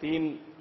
3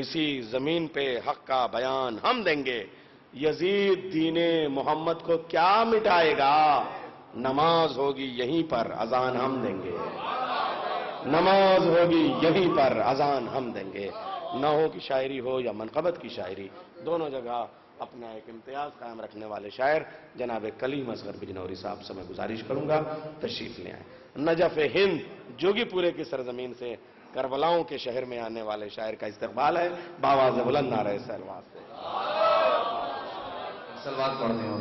اسی زمین پہ حق کا بیان ہم دیں گے. یزید دین محمد کو کیا مٹائے گا؟ نماز ہوگی یہیں پر اذان ہم دیں گے. نماز ہوگی یہیں پر اذان ہم دیں گے. نحو کی شاعری ہو یا منقبت کی شاعری، دونوں جگہ اپنا ایک امتیاز قائم رکھنے والے شاعر جناب کلیم اصغر بجنوری صاحب سے میں گزارش کروں گا تشریف لے آئیں. نجف ہند جوگی پورے کی سرزمین سے کربلاؤں کے شہر میں آنے والے شاعر کا استقبال ہے بآواز بلند نعرہ سلوات سے. سلوات پڑھتے ہیں اور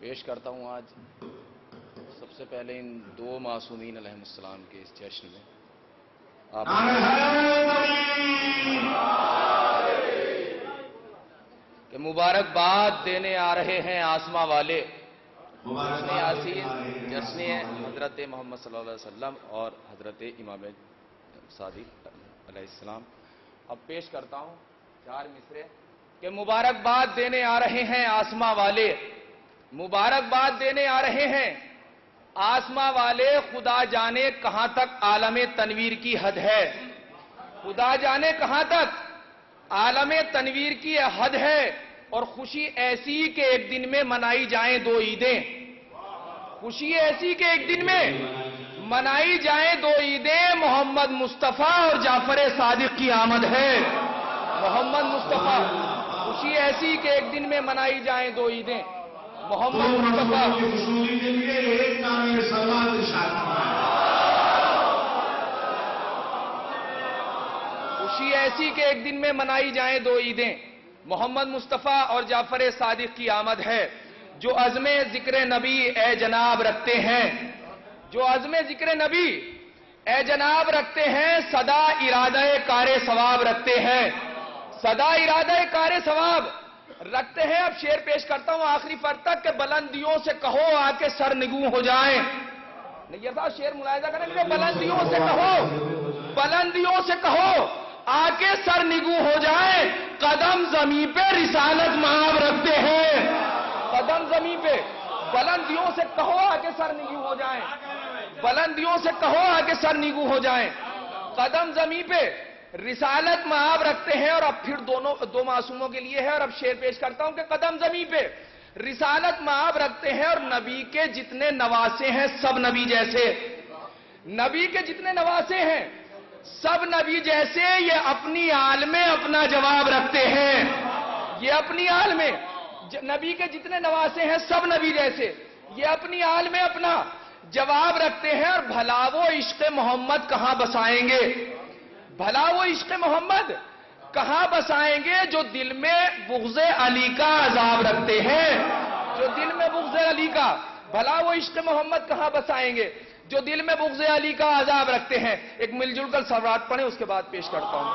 پیش کرتا ہوں آج سب سے پہلے ان دو معصومین علیہ السلام کے اس جشن میں آپ کہ مبارکباد دینے آ رہے ہیں آسماں والے جشن حضرت محمد صلی اللہ علیہ وسلم اور حضرت امام صادق علیہ السلام. اب پیش کرتا ہوں 4 مصرے کہ مبارکباد دینے آ رہے ہیں آسماں والے، مبارکباد دینے آ رہے ہیں آسماں والے. خدا جانے کہاں تک عالم تنویر کی حد ہے، خدا جانے کہاں تک عالم تنویر کی حد ہے. اور خوشی ایسی کہ ایک دن میں منائی جائیں 2 عیدیں، خوشی ایسی کہ ایک دن میں منائی جائیں 2 عیدیں. محمد مصطفیٰ اور جعفر صادق کی آمد ہے. محمد مصطفیٰ، خوشی ایسی کہ ایک دن میں منائی جائیں 2 عیدیں. محمد مصطفیٰ خوشی ایسی کہ ایک دن میں منائی جائیں 2 عیدیں. محمد مصطفیٰ اور جعفر صادق کی آمد ہے. جو عزم ذکر نبی اے جناب رکھتے ہیں، جو عزم ذکر نبی اے جناب رکھتے ہیں، سدا ارادہ کار ثواب رکھتے ہیں، سدا ارادہ کار ثواب رکھتے ہیں. اب شعر پیش کرتا ہوں آخری فرد تک کہ بلندیوں سے کہو آ کے سر نگوں ہو جائیں. نہیں صاحب شعر ملاحظہ کریں کہ بلندیوں سے کہو، بلندیوں سے کہو آ کے سر نگوں ہو جائیں. قدم زمین پہ رسالت مآب رکھتے ہیں، قدم زمین پہ. بلندیوں سے کہو آ کے سر نگوں ہو جائیں، بلندیوں سے کہو آ کے سر نگوں ہو جائیں. قدم زمین پہ رسالت مآب رکھتے ہیں. اور اب پھر دو معصوموں کے لیے ہے. اور اب شعر پیش کرتا ہوں کہ قدم زمین پہ رسالت مآب رکھتے ہیں. اور نبی کے جتنے نواسے ہیں سب نبی جیسے، نبی کے جتنے نواسے ہیں سب نبی جیسے. یہ اپنی آل میں اپنا جواب رکھتے ہیں، یہ اپنی آل میں نبی کے جتنے نواسے ہیں سب نبی جیسے، یہ اپنی آل میں اپنا جواب رکھتے ہیں. اور بھلا وہ عشق محمد کہاں بسائیں گے، بھلا وہ عشق محمد کہاں بسائیں گے جو دل میں بغض علی کا عذاب رکھتے ہیں، جو دل میں بغض علی کا. بھلا وہ عشق محمد کہاں بسائیں گے جو دل میں بغض علی کا عذاب رکھتے ہیں. ایک مل جل کر سورات پڑھیں اس کے بعد پیش کرتا ہوں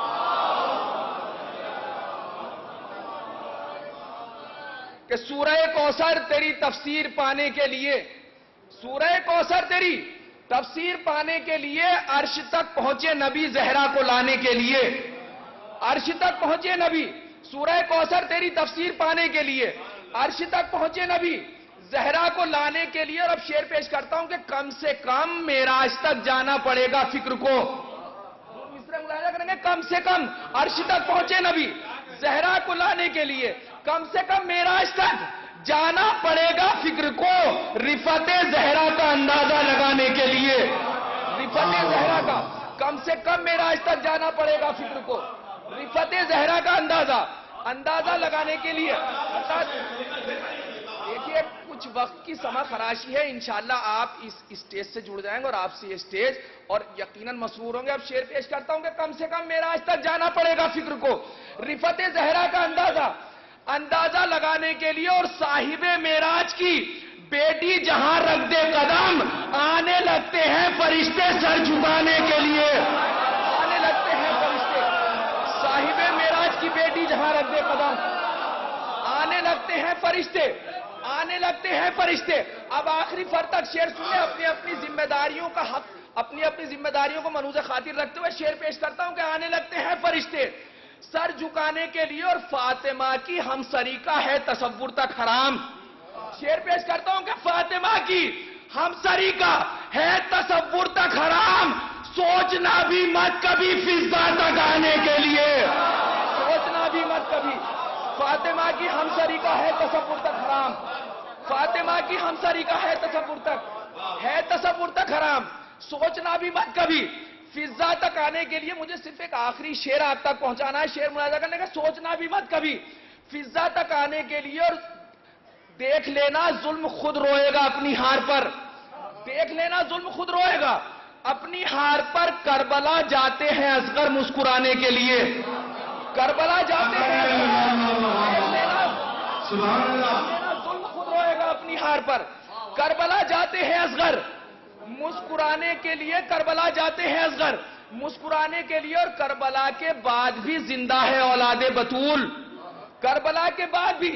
کہ سورہ کوثر تیری تفسیر پانے کے لیے، سورہ کوثر تیری تفسیر پانے کے لیے عرش تک پہنچے نبی زہرا کو لانے کے لیے، عرش تک پہنچے نبی. سورہ کوثر تیری تفسیر پانے کے لیے عرش تک پہنچے نبی زہرا کو لانے کے لیے. اور اب شعر پیش کرتا ہوں کہ کم سے کم معراج تک جانا پڑے گا فکر کو. ملاحظہ کریں گے کم سے کم عرش تک پہنچے نبی زہرا کو لانے کے لیے کم سے کم معراج تک جانا پڑے گا فکر کو. رفعت زہرا کا اندازہ لگانے کے لیے، رفعت زہرا کا کم سے کم معراج تک جانا پڑے گا فکر کو. رفعت زہرا کا اندازہ لگانے کے لیے. دیکھیے کچھ وقت کی سماں خراشی ہے، انشاءاللہ آپ اس اسٹیج سے جڑ جائیں گے اور آپ سے یہ اسٹیج اور یقیناً مسرور ہوں گے. اب شعر پیش کرتا ہوں کہ کم سے کم معراج تک جانا پڑے گا فکر کو. رفعت زہرا کا اندازہ لگانے کے لیے. اور صاحب معراج کی بیٹی جہاں رکھ دے قدم آنے لگتے ہیں فرشتے سر جھکانے کے لیے، آنے لگتے ہیں فرشتے. صاحب معراج کی بیٹی جہاں رکھ دے قدم آنے لگتے ہیں فرشتے، آنے لگتے ہیں فرشتے. اب آخری فرد تک شعر سنیں. اپنی اپنی ذمہ داریوں کا حق، اپنی اپنی ذمہ داریوں کو منوز خاطر رکھتے ہوئے شعر پیش کرتا ہوں کہ آنے لگتے ہیں فرشتے سر جھکانے کے لیے. اور فاطمہ کی ہمسری کا ہے تصور تک حرام، شعر پیش کرتا ہوں کہ فاطمہ کی ہمسری کا ہے تصور تک حرام، سوچنا بھی مت کبھی فضا تک آنے کے لیے، سوچنا بھی مت کبھی۔ فاطمہ کی ہمسری کا ہے تصور تک حرام، فاطمہ کی ہمسری کا ہے تصور تک حرام، سوچنا بھی مت کبھی فضا تک آنے کے لیے۔ مجھے صرف ایک آخری شعر آپ تک پہنچانا ہے، شعر ملاحظہ کرنے کا، سوچنا بھی مت کبھی فضا تک آنے کے لیے، اور دیکھ لینا ظلم خود روئے گا اپنی ہار پر، دیکھ لینا ظلم خود روئے گا اپنی ہار پر، کربلا جاتے ہیں اصغر مسکرانے کے لیے، کربلا جاتے ہیں، دیکھ لینا ظلم خود روئے گا اپنی ہار پر، کربلا جاتے ہیں اصغر مسکرانے کے لیے، کربلا جاتے ہیں اصغر مسکرانے کے لیے، اور کربلا کے بعد بھی زندہ ہے اولاد بطول، کربلا کے بعد بھی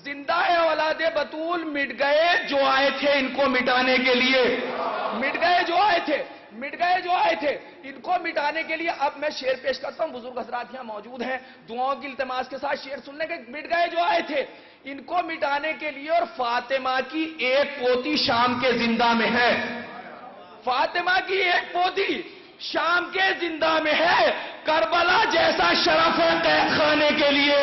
زندہ ہے اولاد بطول، مٹ گئے جو آئے تھے ان کو مٹانے کے لیے، مٹ گئے جو آئے تھے، مٹ گئے جو آئے تھے ان کو مٹانے کے لیے۔ اب میں شعر پیش کرتا ہوں، بزرگ حضرات یہاں موجود ہیں، دعاؤں کی التماس کے ساتھ شعر سننے کے، مٹ گئے جو آئے تھے ان کو مٹانے کے لیے، اور فاطمہ کی ایک پوتی شام کے زندہ میں ہے، فاطمہ کی ایک پوتی شام کے زندہ میں ہے، کربلا جیسا شرف ہے قید خانے کے لیے،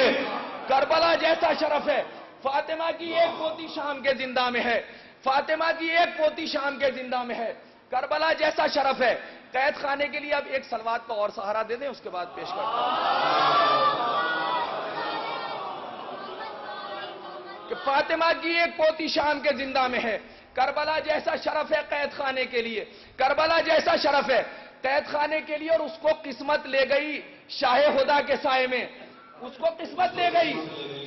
کربلا جیسا شرف ہے، فاطمہ کی ایک پوتی شام کے زندہ میں ہے، فاطمہ کی ایک پوتی شام کے زندہ میں ہے، کربلا جیسا شرف ہے قید خانے کے لیے۔ اب ایک سلوات کا اور سہارا دے دیں، اس کے بعد پیش کرتا ہوں کہ فاطمہ کی ایک پوتی شام کے زندہ میں ہے، کربلا جیسا شرف ہے قید خانے کے لیے، کربلا جیسا شرف ہے قید خانے کے لیے، اور اس کو قسمت لے گئی شاہ ہدا کے سائے میں، اس کو قسمت لے گئی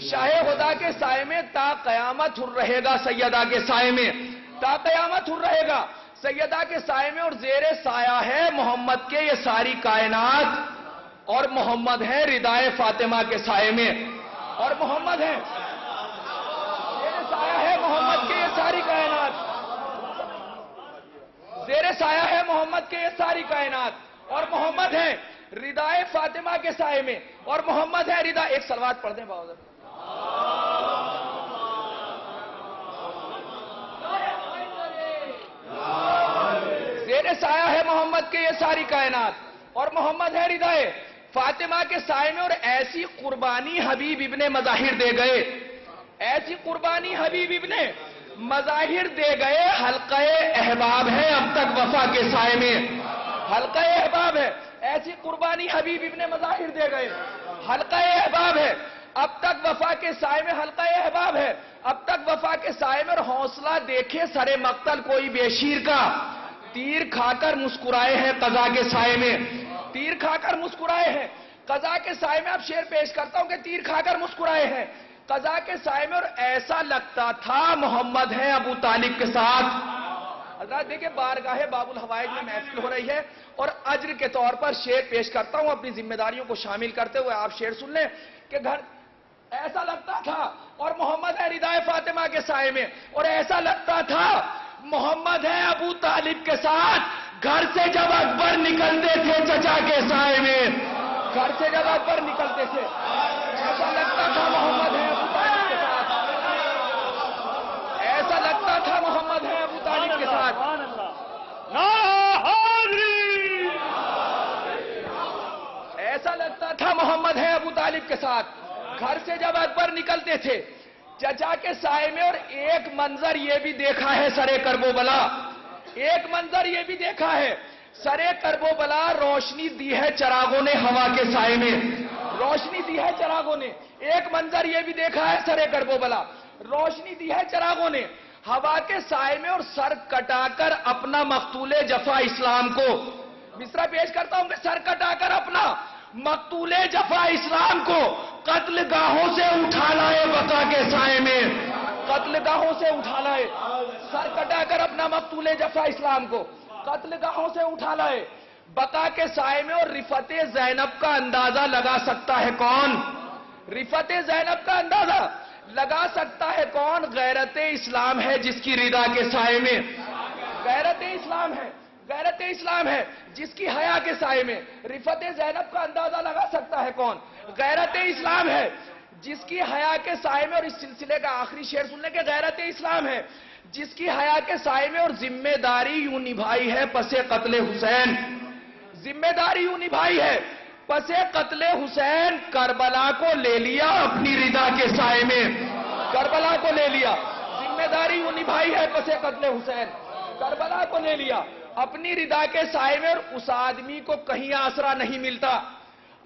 شاہ ہدا کے سائے میں، تا قیامت ہر رہے گا سیدہ کے سائے میں، تا قیامت ہر رہے گا سیدہ کے سائے میں، اور زیر سایہ ہے محمد کے یہ ساری کائنات، اور محمد ہے ردائے فاطمہ کے سائے میں، اور محمد ہے زیر سایہ ہے محمد کے یہ ساری کائنات، زیر سایہ ہے محمد کے یہ ساری کائنات، اور محمد ہے ردائے فاطمہ کے سائے میں، اور محمد ہے ردائے، ایک سلوات پڑھ دیں باوزر، زیر سایہ ہے محمد کے یہ ساری کائنات، اور محمد ہے ردائے فاطمہ کے سائے میں، اور ایسی قربانی حبیب ابن مظاہر دے گئے، ایسی قربانی حبیب ابن مظاہر دے گئے، حلقہ احباب ہے اب تک وفا کے سائے میں، حلقہ احباب ہے، ایسی قربانی حبیب ابن مظاہر دے گئے، حلقہ احباب ہے اب تک وفا کے سائے میں، حلقہ احباب ہے اب تک وفا کے سائے میں، اور حوصلہ دیکھے سرے مقتل کوئی بے شیر کا، تیر کھا کر مسکرائے ہیں قضا کے سائے میں، تیر کھا کر مسکرائے ہیں قضا کے سائے میں۔ اب شعر پیش کرتا ہوں کہ تیر کھا کر مسکرائے ہیں قضا کے سائے میں، اور ایسا لگتا تھا محمد ہے ابو طالب کے ساتھ۔ حضرات دیکھیں، بارگاہ باب الحوائج میں محفل ہو رہی ہے، اور اجر کے طور پر شعر پیش کرتا ہوں اپنی ذمہ داریوں کو شامل کرتے ہوئے، آپ شعر سن لیں کہ گھر ایسا لگتا تھا، اور محمد ہے ردائے فاطمہ کے سائے میں، اور ایسا لگتا تھا محمد ہے ابو طالب کے ساتھ، گھر سے جب اکبر نکلتے تھے چچا کے سائے میں، گھر سے جب اکبر نکلتے تھے ایسا لگتا تھا محمد ہے ابو طالب کے ساتھ، ایسا لگتا تھا محمد ہے ابو طالب کے ساتھ، ایسا لگتا تھا محمد ہے ابو طالب کے ساتھ، گھر سے جب اکبر نکلتے تھے چچا کے سائے میں۔ اور ایک منظر یہ بھی دیکھا ہے سرے کرب و بلا، ایک منظر یہ بھی دیکھا ہے سرے کرب و بلا، روشنی دی ہے چراغوں نے ہوا کے سائے میں، روشنی دی ہے چراغوں نے، ایک منظر یہ بھی دیکھا ہے سرے کرب و بلا، روشنی دی ہے چراغوں نے ہوا کے سائے میں، اور سر کٹا کر اپنا مقتول جفا اسلام کو، مصرع پیش کرتا ہوں کہ سر کٹا کر اپنا مقتول جفا اسلام کو قتل گاہوں سے اٹھا لائے بقا کے سائے میں، قتل گاہوں سے اٹھا لائے، سر کٹا کر اپنا مقتول جفا اسلام کو قتل گاہوں سے اٹھا لائے بقا کے سائے میں۔ اور رفعت زینب کا اندازہ لگا سکتا ہے کون، رفعت زینب کا اندازہ لگا سکتا ہے کون، غیرت اسلام ہے جس کی رضا کے سائے میں، غیرت اسلام ہے، غیرت اسلام ہے جس کی حیا کے سائے میں، رفعت زینب کا اندازہ لگا سکتا ہے کون، غیرت اسلام ہے جس کی حیا کے سائے میں، اور اس سلسلے کا آخری شعر سن لیں کہ غیرت اسلام ہے، جس کی حیا کے سائے میں اور ذمہ داری یوں نبھائی ہے پسے قتل حسین، ذمہ داری یوں نبھائی ہے پسے قتل حسین، کربلا کو لے لیا اپنی رضا کے سائے میں، کربلا کو لے لیا، ذمہ داری یوں نبھائی ہے پسے قتل حسین، کربلا کو لے لیا اپنی رضا کے سائے میں، اور اس آدمی کو کہیں آسرا نہیں ملتا۔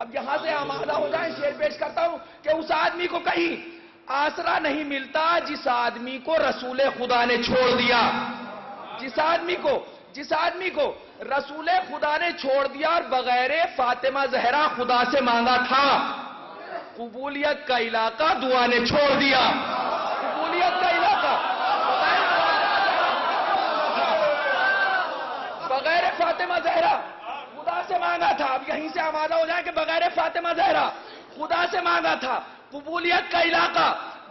اب یہاں سے آمادہ ہو جائیں، شعر پیش کرتا ہوں کہ اس آدمی کو کہیں آسرا نہیں ملتا جس آدمی کو رسول خدا نے چھوڑ دیا، جس آدمی کو رسول خدا نے چھوڑ دیا اور بغیر فاطمہ زہرا خدا سے مانگا تھا، قبولیت کا علاقہ دعا نے چھوڑ دیا، قبولیت کا علاقہ بغیر فاطمہ زہرا خدا سے مانگا تھا۔ اب یہیں سے آمادہ ہو جائیں کہ بغیر فاطمہ زہرا خدا سے مانگا تھا، قبولیت کا علاقہ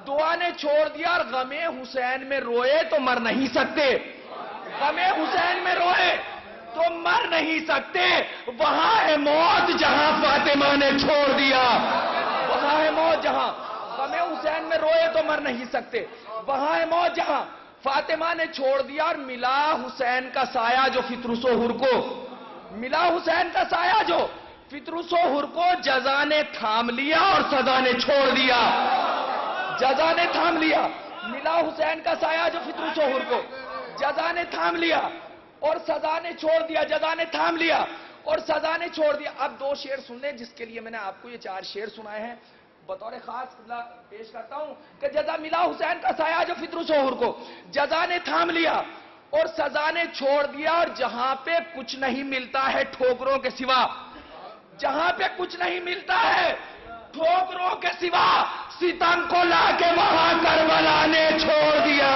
دعا نے چھوڑ دیا، اور غم حسین میں روئے تو مر نہیں سکتے، غم حسین میں روئے تو مر نہیں سکتے، وہاں ہے موت جہاں فاطمہ نے چھوڑ دیا، وہاں ہے موت جہاں غم حسین میں روئے تو مر نہیں سکتے، وہاں ہے موت جہاں فاطمہ نے چھوڑ دیا، اور ملا حسین کا سایہ جو فطرس و حر کو، ملا حسین کا سایہ جو فطرس و حر کو، جزا نے تھام لیا اور سزا نے چھوڑ دیا، جزا نے تھام لیا، ملا حسین کا سایہ جو فطرس و حر کو، جزا نے تھام لیا اور سزا نے چھوڑ دیا، جزا نے تھام لیا اور سزا نے چھوڑ دیا۔ اب دو شعر سن لیں جس کے لیے میں نے آپ کو یہ 4 شعر سنائے ہیں، بطور خاص پیش کرتا ہوں کہ جزا ملا حسین کا سایہ جو فطرس و حر کو، جزا نے تھام لیا اور سزا نے چھوڑ دیا، اور جہاں پہ کچھ نہیں ملتا ہے ٹھوکروں کے سوا، جہاں پہ کچھ نہیں ملتا ہے ٹھوکروں کے سوا، ستم کو لا کے وہاں کربلا نے چھوڑ دیا،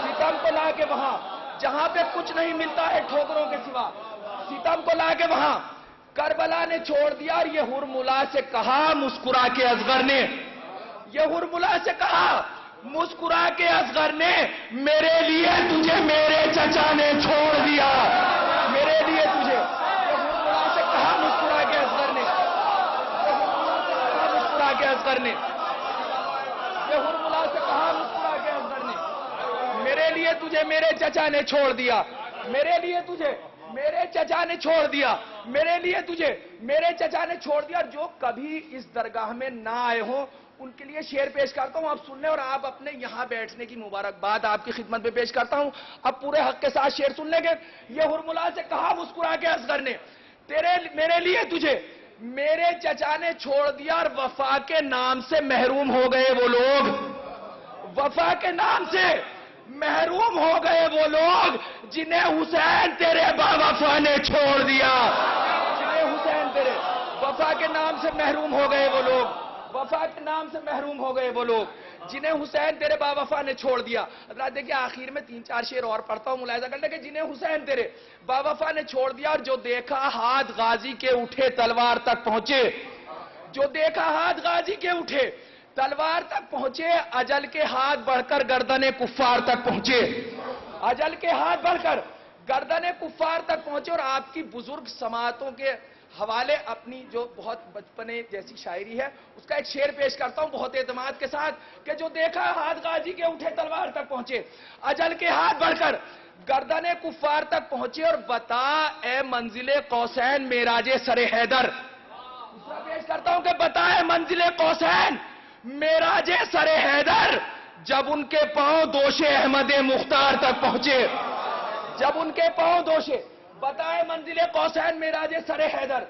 ستم کو لا کے وہاں، جہاں پہ کچھ نہیں ملتا ہے ٹھوکروں کے سوا، ستم کو لا کے وہاں کربلا نے چھوڑ دیا۔ اور یہ ہرملا سے کہا مسکرا کے اصغر نے، یہ ہرملا سے کہا مسکرا کے اصغر نے، میرے لیے تجھے میرے چچا نے چھوڑ دیا، میرے لیے تجھے، یہ ہرملا سے کہا مسکرا کے اصغر نے، مسکرا کے اصغر نے، یہ ہرملا سے کہا مسکرا کے اصغر نے، میرے لیے تجھے میرے چچا نے چھوڑ دیا، میرے لیے تجھے میرے چچا نے چھوڑ دیا، میرے لیے تجھے میرے چچا نے چھوڑ دیا۔ جو کبھی اس درگاہ میں نہ آئے ہوں ان کے لیے شعر پیش کرتا ہوں، آپ سن لیں، اور آپ اپنے یہاں بیٹھنے کی مبارکباد آپ کی خدمت میں پیش کرتا ہوں۔ اب پورے حق کے ساتھ شعر سن لیں گے۔ یہ ہرملا سے کہا مسکرا کے اصغر نے، میرے لیے تجھے میرے چچا نے چھوڑ دیا، اور وفا کے نام سے محروم ہو گئے وہ لوگ، وفا کے نام سے محروم ہو گئے وہ لوگ جنہیں حسین تیرے با وفا نے چھوڑ دیا، جنہیں حسین تیرے وفا کے نام سے محروم ہو گئے وہ لوگ، وفا کے نام سے محروم ہو گئے وہ لوگ جنہیں حسین تیرے با وفا نے چھوڑ دیا۔ حضرات دیکھیں آخر میں 3-4 شعر اور پڑھتا ہوں، ملاحظہ کر لیں کہ جنہیں حسین تیرے با وفا نے چھوڑ دیا، اور جو دیکھا ہاتھ غازی کے اٹھے تلوار تک پہنچے، جو دیکھا ہاتھ غازی کے اٹھے تلوار تک پہنچے، اجل کے ہاتھ بڑھ کر گردن کفار تک پہنچے، اجل کے ہاتھ بڑھ کر گردن کفار تک پہنچے۔ اور آپ کی بزرگ سماعتوں کے حوالے اپنی جو بہت بچپنے جیسی شاعری ہے اس کا ایک شعر پیش کرتا ہوں بہت اعتماد کے ساتھ کہ جو دیکھا ہاتھ غازی کے اٹھے تلوار تک پہنچے، اجل کے ہاتھ بڑھ کر گردن کفار تک پہنچے، اور بتا اے منزل قوسین معراج سر حیدر، دوسرا پیش کرتا ہوں کہ بتا اے منزل قوسین معراج سر حیدر، جب ان کے پاؤں دوش احمد مختار تک پہنچے، جب ان کے پاؤں دوشے، بتائے منزل قوسین معراج سر حیدر،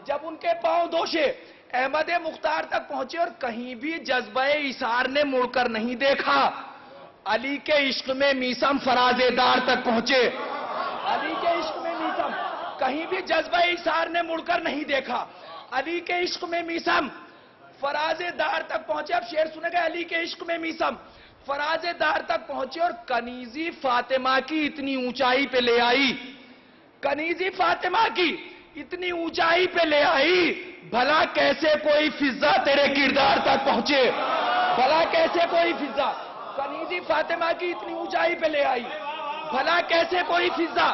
جب ان کے پاؤں دوشے احمد مختار تک پہنچے، اور کہیں بھی جذبہ ایثار نے مڑ کر نہیں دیکھا، علی کے عشق میں میسم فراز دار تک پہنچے، علی کے عشق میں میسم، کہیں بھی جذبہ ایثار نے مڑ کر نہیں دیکھا، علی کے عشق میں میسم فراز دار تک پہنچے۔ اب شعر سنے گا، علی کے عشق میں میسم فراز دار تک پہنچے، اور کنیزی فاطمہ کی اتنی اونچائی پہ لے آئی، کنیزی فاطمہ کی اتنی اونچائی پہ لے آئی، بھلا کیسے کوئی فضا تیرے کردار تک پہنچے، بھلا کیسے کوئی فضا کنیزی فاطمہ کی اتنی اونچائی پہ لے آئی، بھلا کیسے کوئی فضا،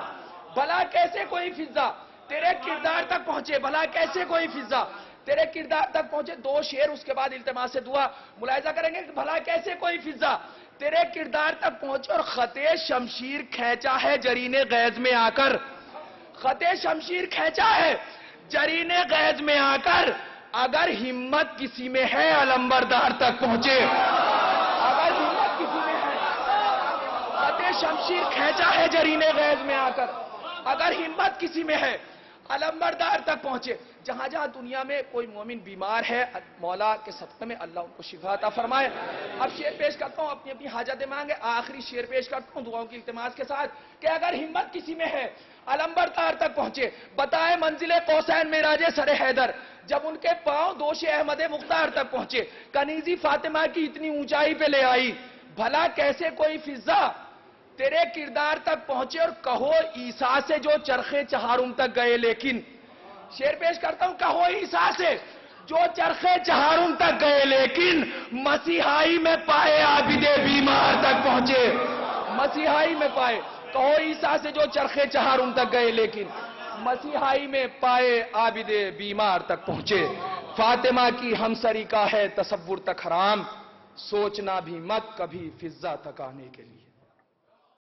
بھلا کیسے کوئی فضا تیرے کردار تک پہنچے، بھلا کیسے کوئی فضا تیرے کردار تک پہنچے. 2 شعر اس کے بعد التماس سے دعا. ملاحظہ کریں گے کہ بھلا کیسے کوئی فضا تیرے کردار تک پہنچے اور خط شمشیر کھینچا ہے جرین غیظ میں آ کر. خط شمشیر کھینچا ہے جرین غیظ میں آ کر. اگر ہمت کسی میں ہے علمبردار تک پہنچے. اگر ہمت کسی میں ہے خط شمشیر کھینچا ہے جرین غیظ میں آ کر. اگر ہمت کسی میں ہے علمبردار تک پہنچے. جہاں جہاں دنیا میں کوئی مومن بیمار ہے مولا کے صدقے میں اللہ ان کو شفا عطا فرمائے. اب شعر پیش کرتا ہوں, اپنی اپنی حاجتیں مانگے. آخری شعر پیش کرتا ہوں دعاؤں کی التماس کے ساتھ کہ اگر ہمت کسی میں ہے علمبردار تک پہنچے. بتائے منزل قوسین معراج سر حیدر جب ان کے پاؤں دوش احمد مختار تک پہنچے. کنیزی فاطمہ کی اتنی اونچائی پہ لے آئی. بھلا کیسے کوئی فضا تیرے کردار تک پہنچے اور کہو عیسیٰ سے جو چرخے چہارم تک گئے. لیکن شعر پیش کرتا ہوں, کہو عیسیٰ سے جو چرخے چہارم تک گئے لیکن مسیحائی میں پائے عابد بیمار تک پہنچے. مسیحائی میں پائے. کہو عیسیٰ سے جو چرخے چہارم تک گئے لیکن مسیحائی میں پائے عابد بیمار تک پہنچے. فاطمہ کی ہمسری کا ہے تصور تک حرام, سوچنا بھی مت کبھی فضا تک آنے کے لیے.